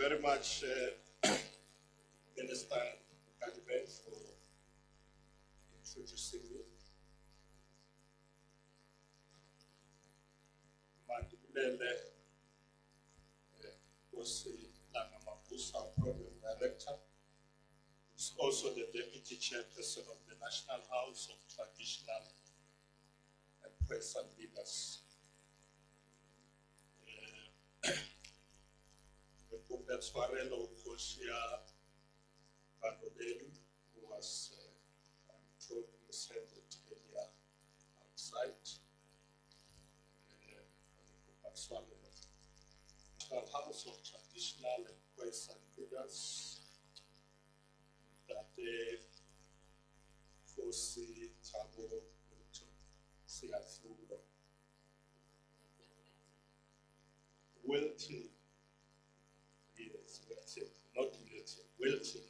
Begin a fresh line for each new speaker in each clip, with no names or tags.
very much, Minister Kadibet, for introducing me. Mandibulele was our program director. He's also the deputy chairperson of the National House of Traditional and Present Leaders. Tshwarelo Kosia Badobelu, who was, I'm told, presented earlier outside. National House of Traditional and Present Leaders, that they foresee Tabo to see us through. Wilton. Not related, Wilton,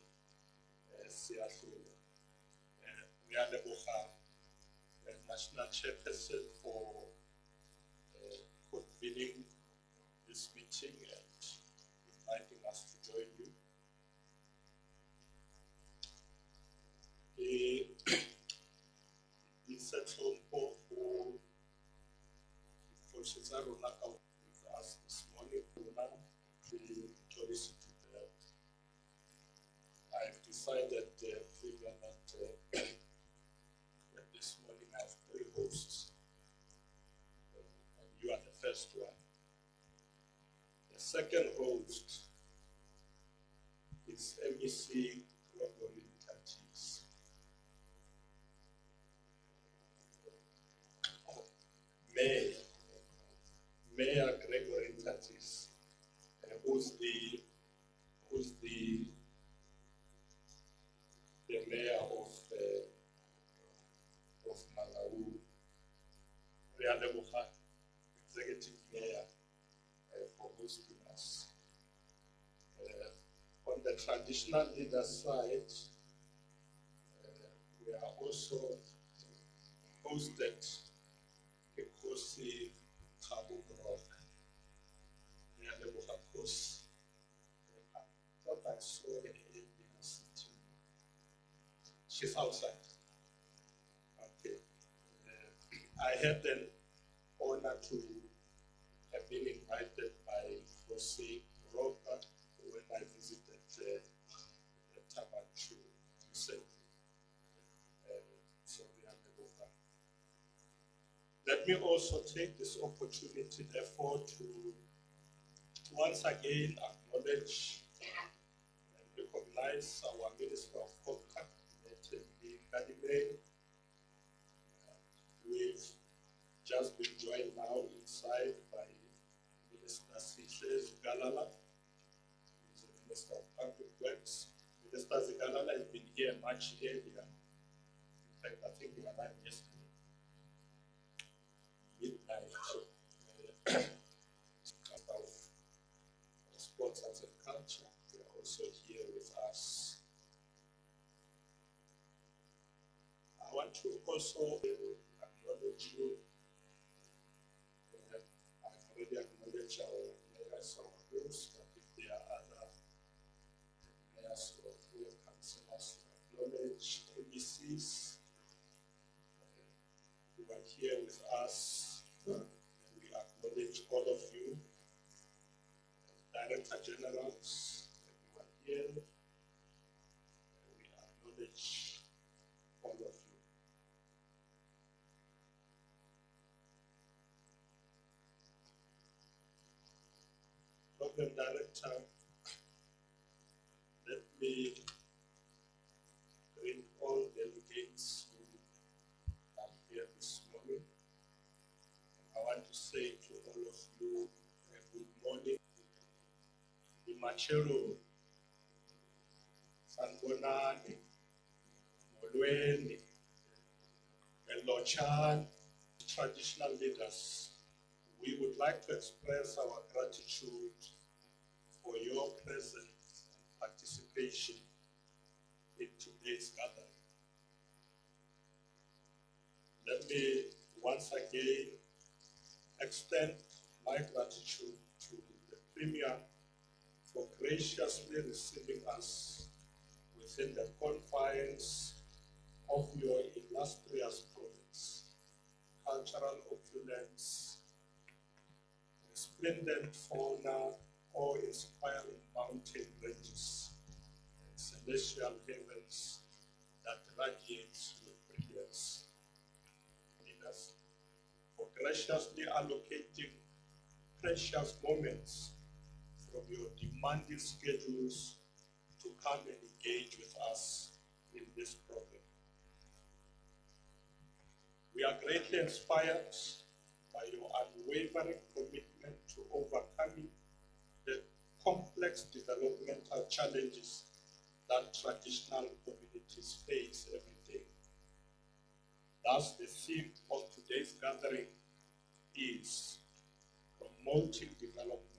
Seattle. We are the National Chairperson for convening this meeting and inviting us to join you. The Central Board who with us this morning, I've decided that this morning I have 3 hosts, and you are the first one. The second host is MEC Gregory Tatis. Mayor Gregory Tatis, who's the mayor of Malawi, executive mayor for hosting us. On the traditional leader side, we are also hosted Kekosi Kabu Grove. I thought I saw her in the city. She's outside. Okay. I had an honor to have been invited by Jose Roca when I visited Tabachu recently. So we are the Roca. Let me also take this opportunity, therefore, to once again acknowledge and recognize our Minister of Contact, Kadibet. We've just been joined now inside by Minister Xivijo Galala, who's the Minister of Public Works. Minister Zigalala has been here much earlier. In fact, I think he arrived yesterday, midnight. Sports, Arts and Culture, they are also here with us. I want to also acknowledge you. I've already acknowledged our mayors, our hosts, but if there are other mayors or councillors who acknowledge MECs who are here with us, and we acknowledge all of you. Director Generals, everyone here, we acknowledge all of you. Program Director, let me greet all delegates who are here this morning. I want to say to all of you, good morning. Machero, Sanbonani, Molweni, and Lochan, traditional leaders, we would like to express our gratitude for your presence and participation in today's gathering. Let me once again extend my gratitude to the Premier for great graciously receiving us within the confines of your illustrious province, cultural opulence, resplendent fauna, awe-inspiring mountain ranges, and celestial heavens that radiates with brilliance. Leaders, for graciously allocating precious moments from your demanding schedules to come and engage with us in this program. We are greatly inspired by your unwavering commitment to overcoming the complex developmental challenges that traditional communities face every day. Thus, the theme of today's gathering is promoting development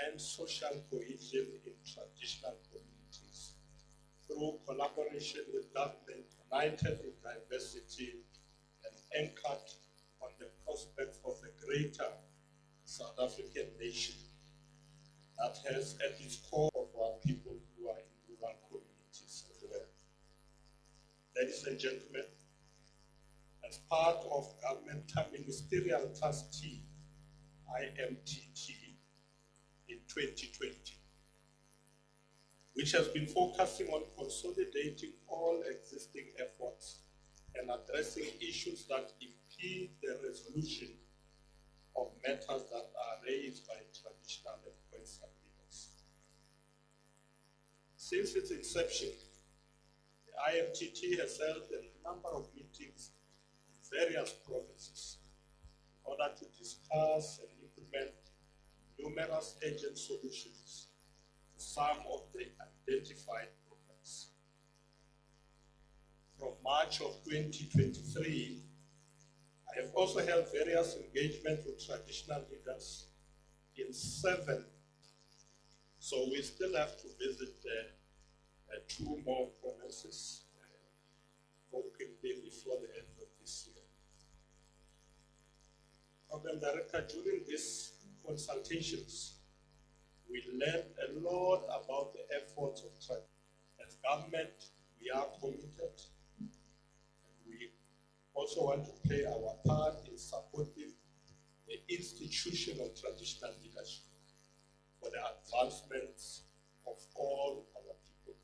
and social cohesion in traditional communities through collaboration with government, united in diversity, and anchored on the prospect of a greater South African nation that has at its core of our people who are in rural communities as well. Ladies and gentlemen, as part of Governmental Ministerial Task Team, IMTT, in 2020, which has been focusing on consolidating all existing efforts and addressing issues that impede the resolution of matters that are raised by traditional and Khoisan leaders. Since its inception, the IMTT has held a number of meetings in various provinces in order to discuss and implement numerous urgent solutions to some of the identified problems. From March of 2023, I have also held various engagements with traditional leaders in 7, so we still have to visit 2 more provinces, hoping before the end of this year. Program Director, during these consultations, we learned a lot about the efforts of tribes. As government, we are committed, and we also want to play our part in supporting the institution of traditional leadership for the advancements of all our people.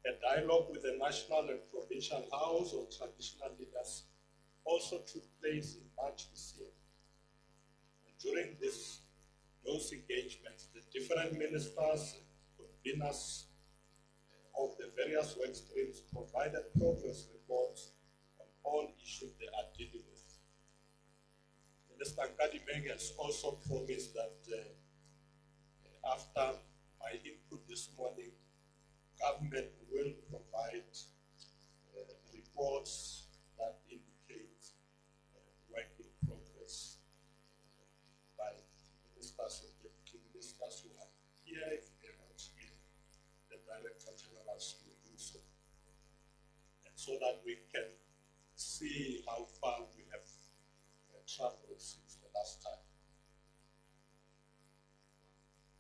A dialogue with the National and Provincial House of Traditional Leaders also took place in March this year. And during those engagements, the different ministers and conveners of the various work streams provided progress reports on all issues they are dealing with. Minister Nkadimeng has also promised that after my input this morning, government will provide reports that indicate work in progress by ministers and deputy ministers who are here, if they are not here, the Director Generals will do so. And so that we can see how far we have traveled since the last time.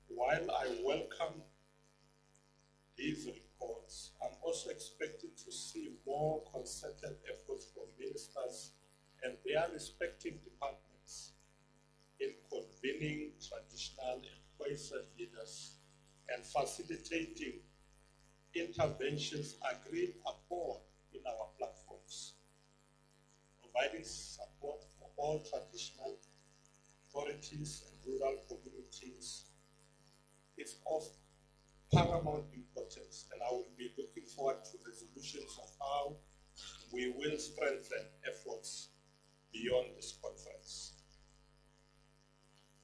While I welcome these reports, I'm also expecting to see more concerted efforts from ministers and their respective departments in convening traditional and Khoisan leaders and facilitating interventions agreed upon in our platforms, providing support for all traditional authorities and rural communities is of paramount importance, and I will be looking forward to resolutions of how we will strengthen efforts beyond this conference.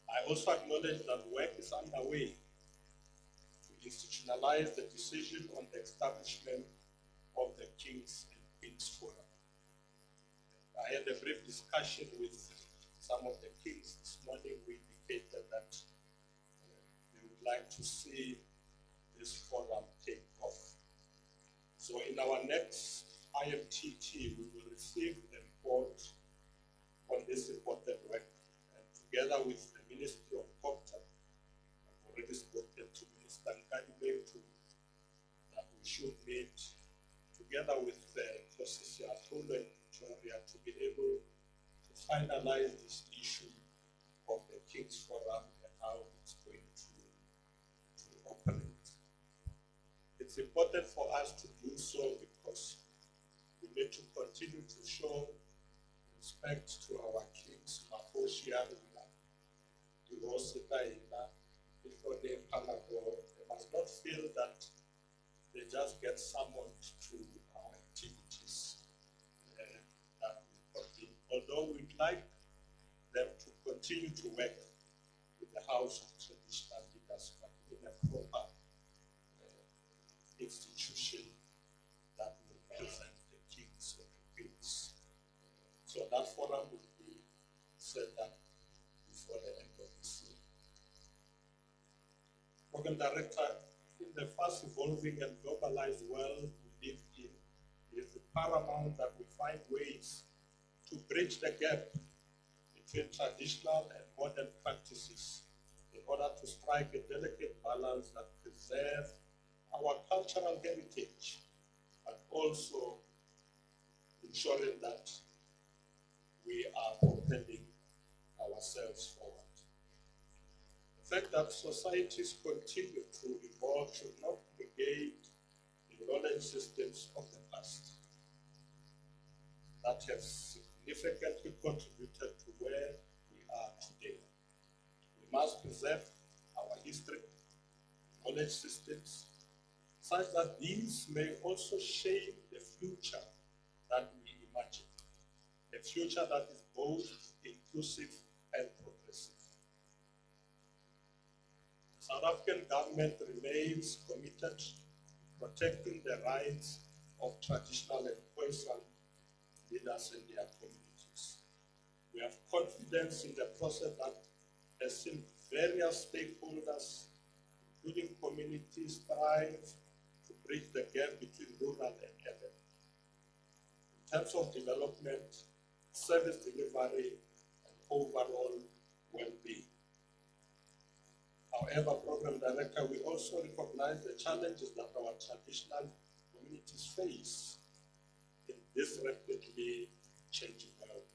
I also acknowledge that work is underway to institutionalize the decision on the establishment of the Kings and Queens Forum. I had a brief discussion with some of the kings this morning who indicated that they would like to see this forum take off. So in our next IMTT, we will receive a report on this important work, and together with the Ministry of Culture, finalize this issue of the King's Forum and how it's going to operate. It's important for us to do so because we need to continue to show respect to our kings, Mahoshiarula, Durositaila, before they must not feel that they just get summoned to our activities. Although we'd like them to continue to work with the House of Traditional Leaders, but in a proper institution that will represent the kings and the queens. So that forum will be set up before the end of this year. Program Director, in the fast evolving and globalized world we live in, it is paramount that we find ways to bridge the gap between traditional and modern practices in order to strike a delicate balance that preserves our cultural heritage, but also ensuring that we are propelling ourselves forward. The fact that societies continue to evolve should not negate the knowledge systems of the past that have significantly contributed to where we are today. We must preserve our history, knowledge systems, such that these may also shape the future that we imagine, a future that is both inclusive and progressive. The South African government remains committed to protecting the rights of traditional and Khoisan leaders in their communities. We have confidence in the process that has seen various stakeholders, including communities, strive to bridge the gap between rural and urban. In terms of development, service delivery, and overall well-being. However, Program Director, we also recognize the challenges that our traditional communities face in this rapidly changing world.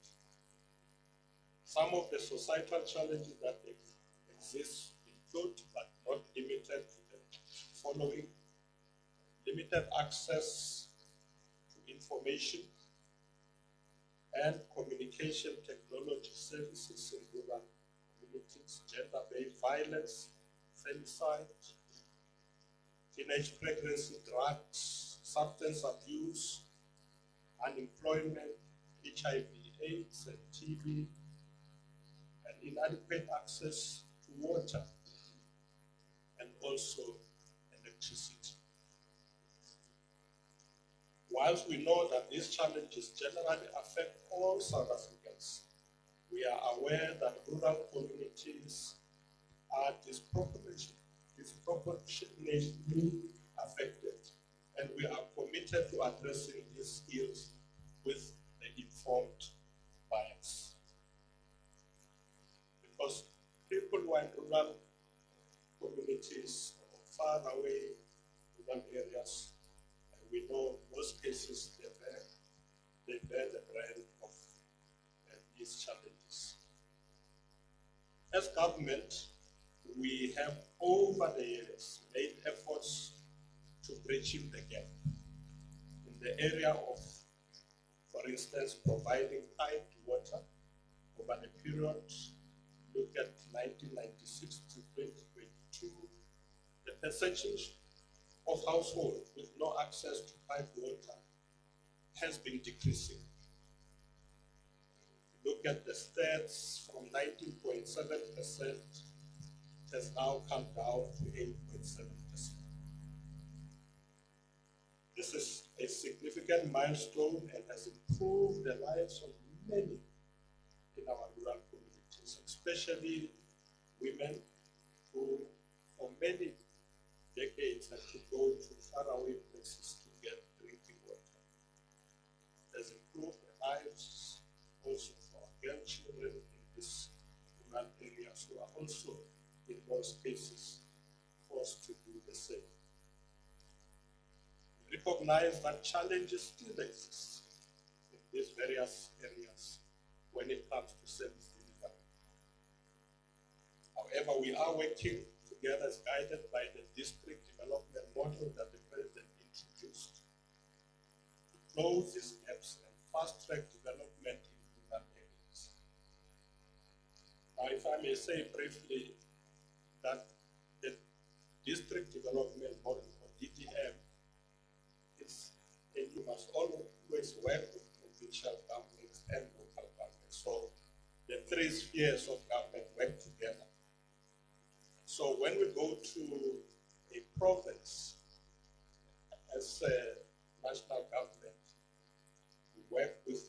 Some of the societal challenges that exist include, but not limited to the following: limited access to information and communication technology services in rural communities, gender-based violence, femicide, teenage pregnancy, drugs, substance abuse, unemployment, HIV/AIDS and TB, and inadequate access to water and also electricity. Whilst we know that these challenges generally affect all South Africans, we are aware that rural communities are disproportionately affected, and we are committed to addressing these skills with the informed bias. Because people who are in rural communities, far away rural areas, and we know in most cases they bear the brand of these challenges. As government, we have over the years made efforts to bridging the gap in the area of, for instance, providing piped water over the period, look at 1996 to 2022, the percentage of households with no access to piped water has been decreasing. Look at the stats from 19.7%, it has now come down to 8.7%. This is a significant milestone and has improved the lives of many in our rural communities, especially women who for many decades had to go to faraway places to get drinking water. It has improved the lives also for our grandchildren in these rural areas who are also, in most cases, forced to do the same. We recognize that challenges still exist in these various areas, when it comes to service delivery. However, we are working together as guided by the district development model that the President introduced to close these gaps and fast-track development in rural areas. Now, if I may say briefly that the district development model, or DDM, is, and you must always work with provincial governments and local governments. So the three spheres of government work together. So when we go to a province as a national government, we work with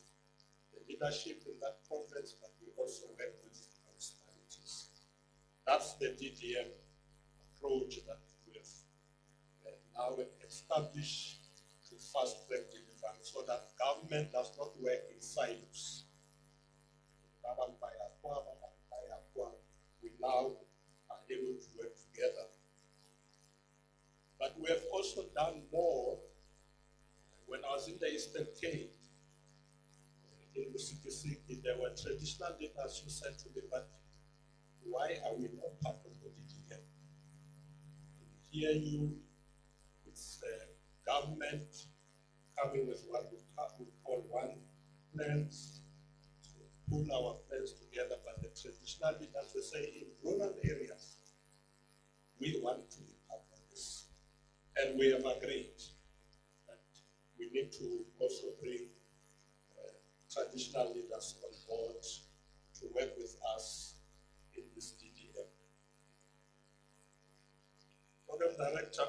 the leadership in that province, but we also work with municipalities. That's the DDM approach that we have now established to fast-track delivery so that government does not work in silos. We now are able to work together. But we have also done more. When I was in the Eastern Cape, in Musikisiki, there were traditional leaders who said to me, but why are we not part of the DDM? Here it's government coming with what we call one plans, to pull our plans together, but the traditional leaders will say in rural areas, we want to be part of this. And we have agreed that we need to also bring traditional leaders on board to work with us in this DDM. Program Director,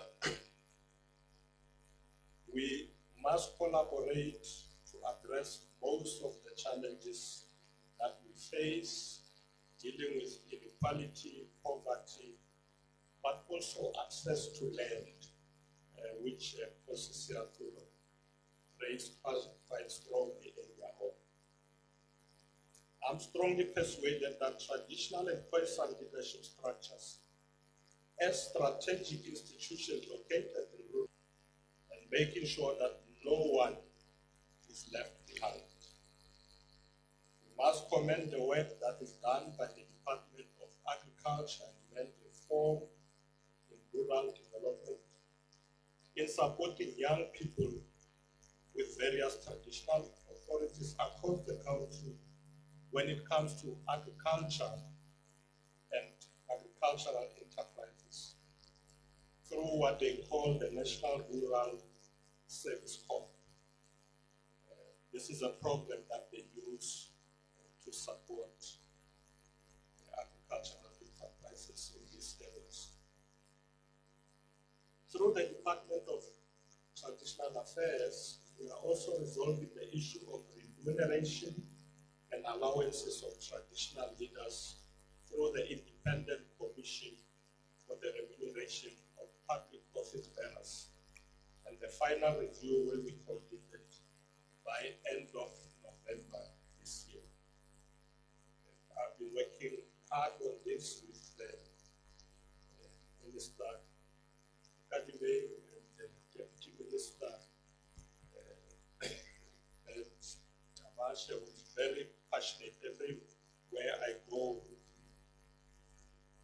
we must collaborate to address most of the challenges that we face, dealing with inequality, poverty, but also access to land, which Professor raised quite strongly in their own. I'm strongly persuaded that traditional and Khoisan leadership structures as strategic institutions located in rural and making sure that no one is left behind. We must commend the work that is done by the Department of Agriculture and Land Reform in rural development in supporting young people with various traditional authorities across the country when it comes to agriculture and agricultural enterprises through what they call the National Rural Service Corps. This is a program that they use to support the agricultural enterprises in these areas. Through the Department of Traditional Affairs, we are also resolving the issue of remuneration and allowances of traditional leaders through the Independent Commission for the Remuneration of Public Office Bearers. And the final review will be completed by end of November this year. I've been working hard on this with the Minister Kadime and the Deputy Minister Tamasha, who is very passionate. Everywhere I go,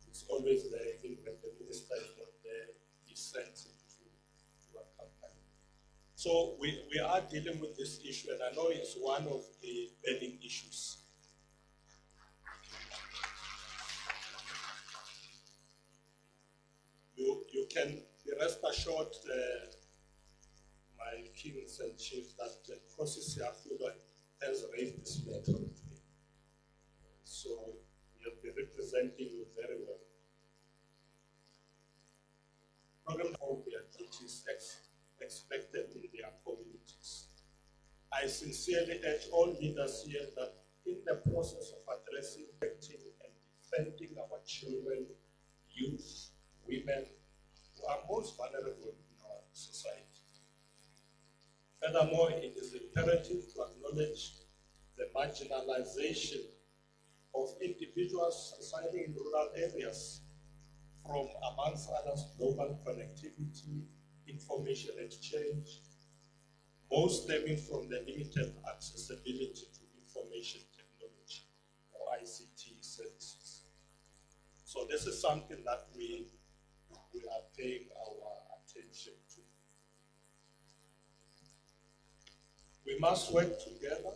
it's always there. Even when the minister is not there, he sends it to accompany. So we are dealing with this issue, and I know it's one of the burning issues. You can be rest assured, my kings and chiefs, that Professor Xivijo has raised this matter with me. So he'll be representing you very well. Program of their duties expected in their communities. I sincerely urge all leaders here that in the process of addressing, protecting, and defending our children, youth, women, who are most vulnerable in our society. Furthermore, it is imperative to acknowledge the marginalization of individuals residing in rural areas, from, amongst others, global connectivity, information exchange, most stemming from the limited accessibility to information technology. ICT services. So this is something that we are paying our attention to. We must work together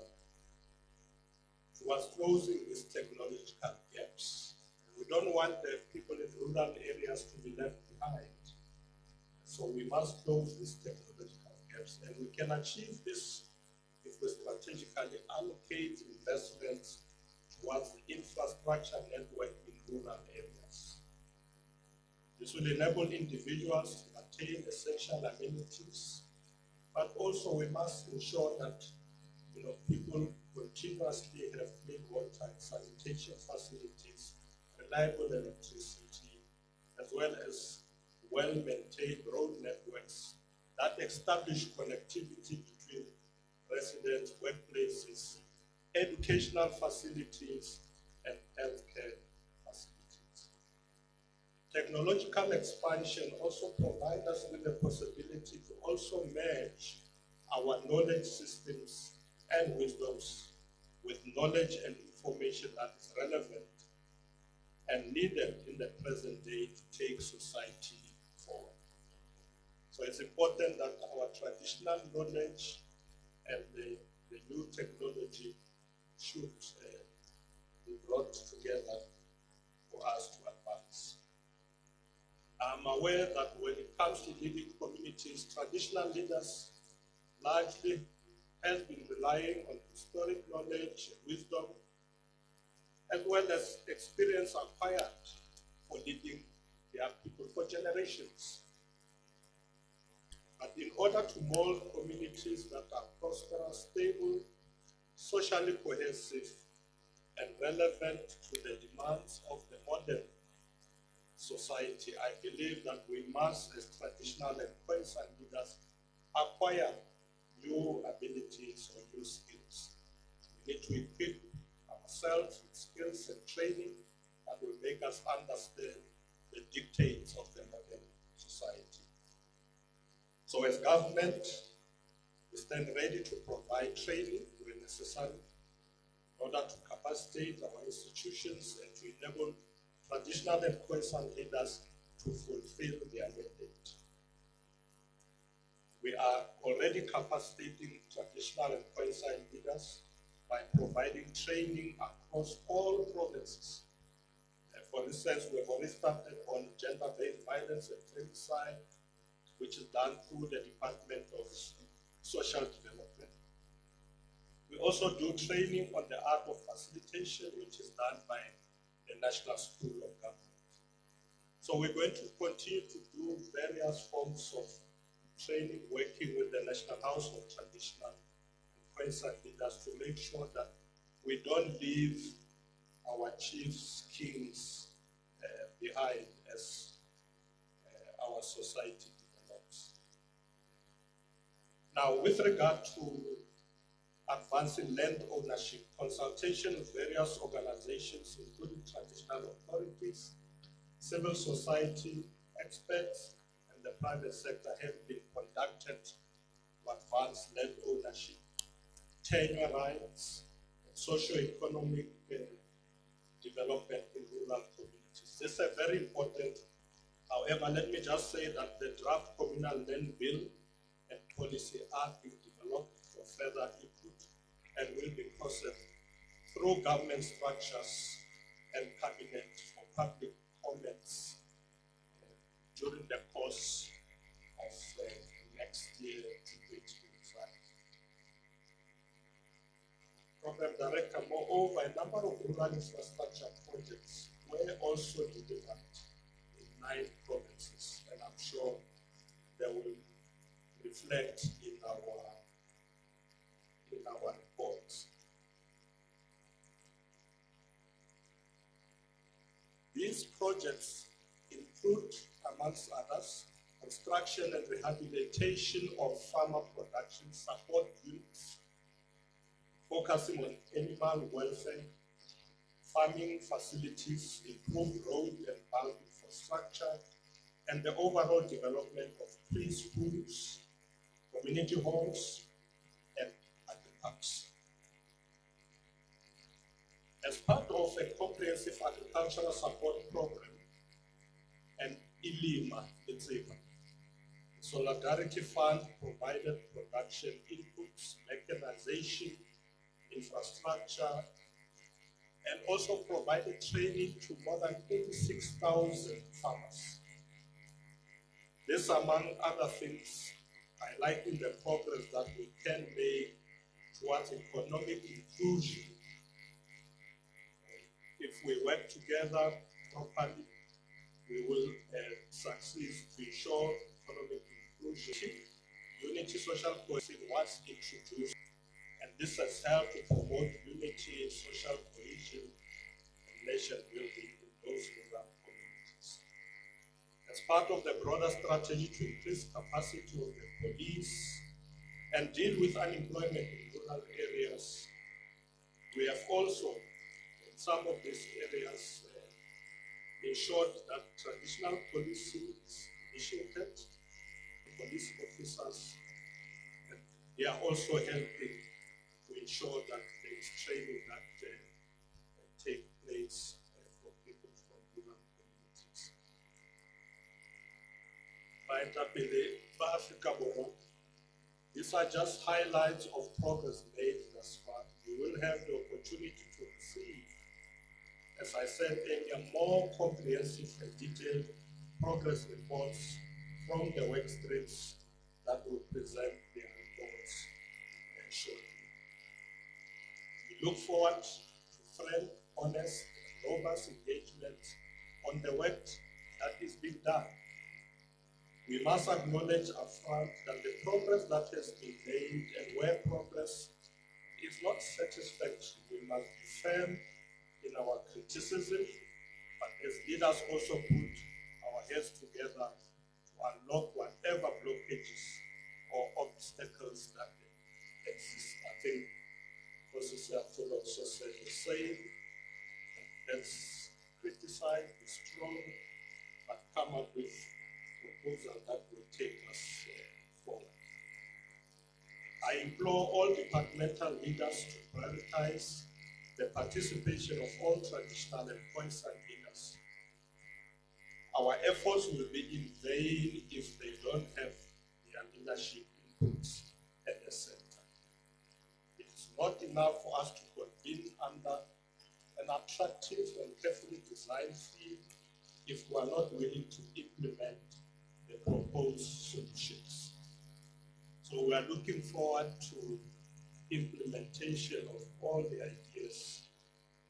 towards closing these technological gaps. We don't want the people in rural areas to be left behind. So we must close these technological gaps, and we can achieve this if we strategically allocate investments towards the infrastructure network in rural areas. This will enable individuals to attain essential amenities, but also we must ensure that people continuously have clean water and sanitation facilities, reliable electricity, as well as well-maintained road networks that establish connectivity between residents, workplaces, educational facilities, and healthcare facilities. Technological expansion also provides us with the possibility to also merge our knowledge systems and wisdoms with knowledge and information that is relevant and needed in the present day to take society forward. So it's important that our traditional knowledge and the new technology should be brought together for us to advance. I'm aware that when it comes to leading communities, traditional leaders largely have been relying on historic knowledge and wisdom, as well as experience acquired for leading their people for generations. But in order to mold communities that are prosperous, stable, socially cohesive, and relevant to the demands of the modern society, I believe that we must, as traditional and Khoisan leaders, acquire new abilities or new skills. We need to equip ourselves with skills and training that will make us understand the dictates of the modern society. So as government, we stand ready to provide training where necessary in order to capacitate our institutions and to enable traditional and Khoisan leaders to fulfill their mandate. We are already capacitating traditional and Khoisan leaders by providing training across all provinces. For instance, we have already started on gender-based violence and femicide, which is done through the Department of Social Development. We also do training on the art of facilitation, which is done by the National School of Government. So we're going to continue to do various forms of training, working with the National House of Traditional and Khoisan leaders to make sure that we don't leave our chiefs, kings behind as our society develops. Now, with regard to advancing land ownership, consultation with various organizations, including traditional authorities, civil society, experts, and the private sector have been conducted to advance land ownership, tenure rights, and socio-economic development in rural communities. This is very important. However, let me just say that the draft communal land bill and policy are being developed for further input and will be processed through government structures and cabinet for public comments during the course of next year, 2025. Program Director, moreover, a number of rural infrastructure projects were also delivered in 9 provinces, and I'm sure they will reflect in our reports. These projects include, amongst others, construction and rehabilitation of farmer production support units, focusing on animal welfare, farming facilities, improved road and bulk infrastructure, and the overall development of preschools, community halls, and agri-parks. As part of a comprehensive agricultural support program and Ilima, Itseva, the Solidarity Fund provided production inputs, mechanization, infrastructure, and also provided training to more than 86,000 farmers. This, among other things, highlighting the progress that we can make towards economic inclusion. If we work together properly, we will succeed to ensure economic inclusion. Unity social cohesion was introduced, and this has helped to promote unity, social cohesion, and nation building in those rural communities. As part of the broader strategy to increase capacity of the police and deal with unemployment in rural areas, we have also, in some of these areas, ensured that traditional policing is initiated. Police officers, and they are also helping to ensure that there is training that take place for people from rural communities. These are just highlights of progress made thus far. You will have the opportunity to receive, as I said earlier, more comprehensive and detailed progress reports from the work streams that will present their reports shortly. We look forward to frank, honest, and robust engagement on the work that is being done. We must acknowledge upfront that the progress that has been made, and where progress is not satisfactory, we must be firm in our criticism, but as leaders also put our heads together to unlock whatever blockages or obstacles that exist. I think Professor Full also said the same. Let's criticize, be strong, but come up with proposals that will take us forward. I implore all departmental leaders to prioritize the participation of all traditional and Khoisan leaders. Our efforts will be in vain if they don't have their leadership inputs at the center. It is not enough for us to convene under an attractive and carefully designed theme if we are not willing to implement the proposed solutions. So we are looking forward to implementation of all the ideas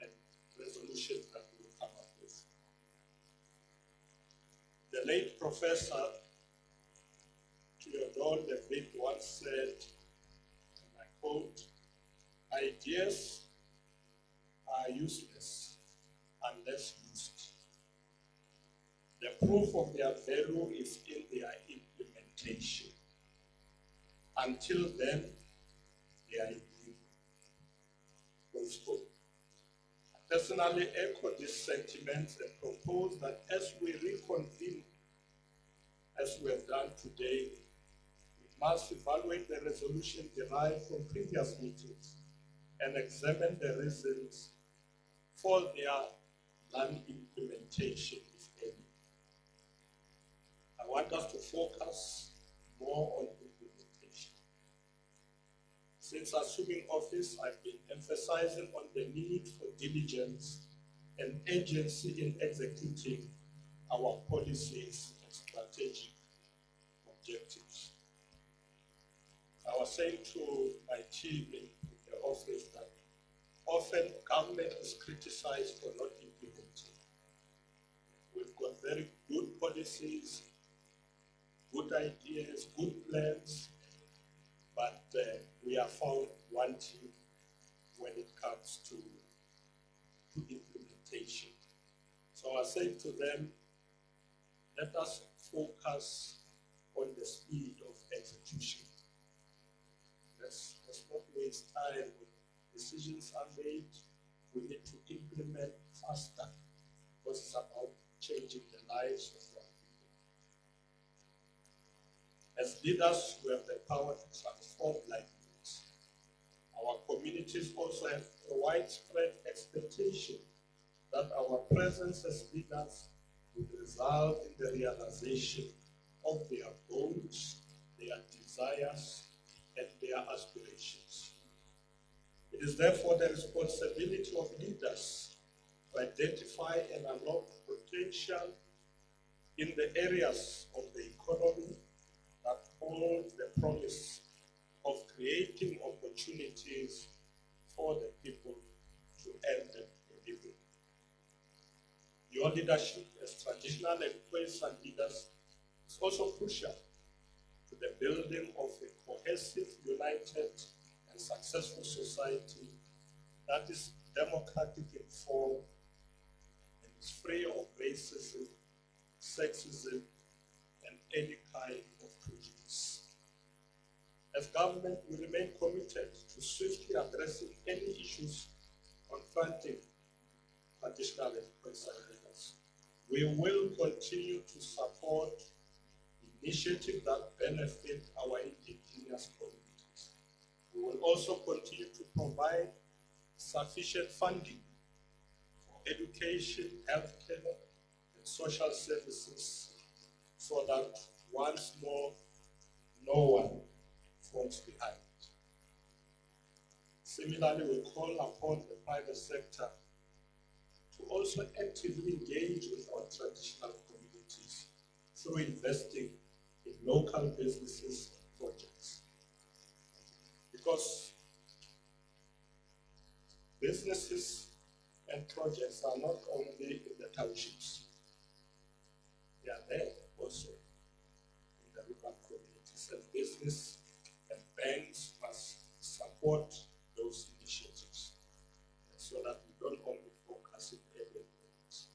and resolutions that we will come up with. The late Professor Theodore David once said, and I quote, "Ideas are useless unless used. The proof of their value is in their implementation. Until then, they are invisible." I personally echo these sentiments and propose that as we reconvene, as we have done today, we must evaluate the resolution derived from previous meetings and examine the reasons for their non-implementation, if any. I want us to focus more on implementation. Since assuming office, I've been emphasizing on the need for diligence and agency in executing our policies and strategic objectives. I was saying to my team in the office that often government is criticized for not implementing. We've got very good policies, good ideas, good plans, but we are found wanting when it comes to implementation. So I say to them, let us focus on the speed of execution. Let's not waste time when decisions are made. We need to implement faster because it's about changing the lives of our people. As leaders, we have the power to transform livelihoods. Our communities also have a widespread expectation that our presence as leaders would result in the realization of their goals, their desires, and their aspirations. It is therefore the responsibility of leaders to identify and unlock potential in the areas of the economy that hold the promise of creating opportunities for the people to earn a living. Your leadership as traditional and Khoisan leaders is also crucial to the building of a cohesive, united, and successful society that is democratic in form and is free of racism, sexism, and any kind of prejudice. As government, we remain committed to swiftly addressing any issues confronting traditional and Khoisan leaders. We will continue to support initiatives that benefit our indigenous communities. We will also continue to provide sufficient funding for education, healthcare, and social services so that once more, no one falls behind. Similarly, we call upon the private sector to also actively engage with our traditional communities through investing in local businesses and projects. Because businesses and projects are not only in the townships, they are there also in the rural communities, and business and banks must support those initiatives so that we don't only focus in urban areas.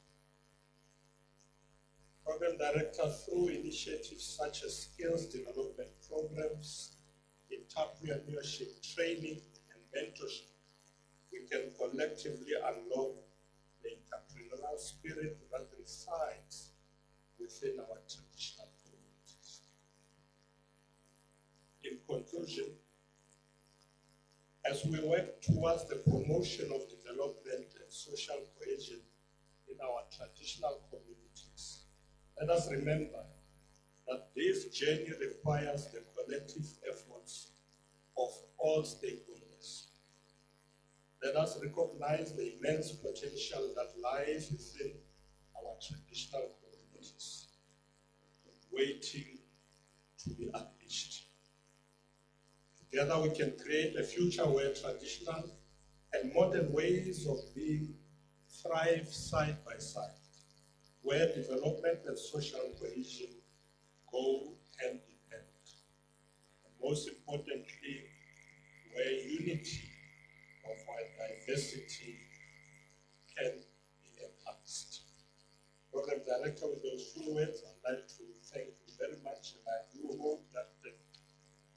Program director, through initiatives such as skills development programs, entrepreneurship training, and mentorship, we can collectively unlock the entrepreneurial spirit that resides within our traditional communities. In conclusion, as we work towards the promotion of development and social cohesion in our traditional communities, let us remember that this journey requires the collective efforts of all stakeholders. Let us recognize the immense potential that lies within our traditional communities, waiting to be unleashed. Together we can create a future where traditional and modern ways of being thrive side by side, where development and social cohesion go hand in hand, and most importantly, where unity of our diversity can be enhanced. Program Director, with those few words, I'd like to thank you very much, and I do hope that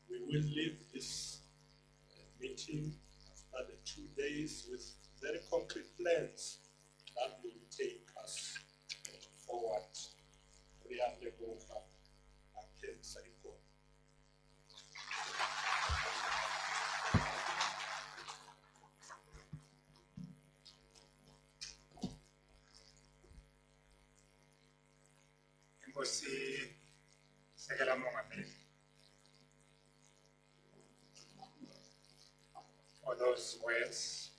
we will leave this meeting after the 2 days with very concrete plans that will take us forward.
Inkosi Sekela Mongameli, for those words,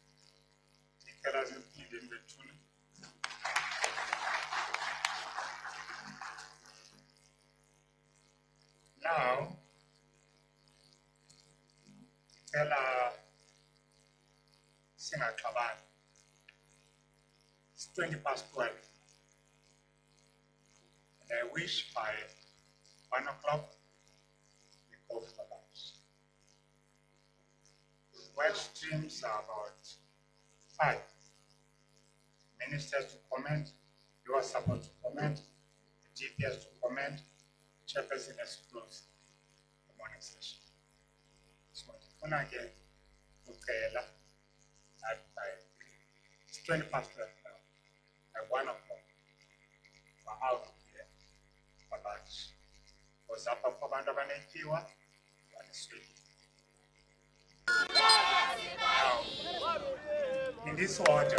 now, it's 12:20, and I wish by 1 o'clock we go for lunch. Work streams are about 5. Ministers to comment, your support to comment, the GPS to comment, chairperson has to close the morning session. So again, at it's 20 past 12 now. At 1 o'clock, we're out here for lunch. For Zapa for Bandabanetiwa, and Sweden. Disorder.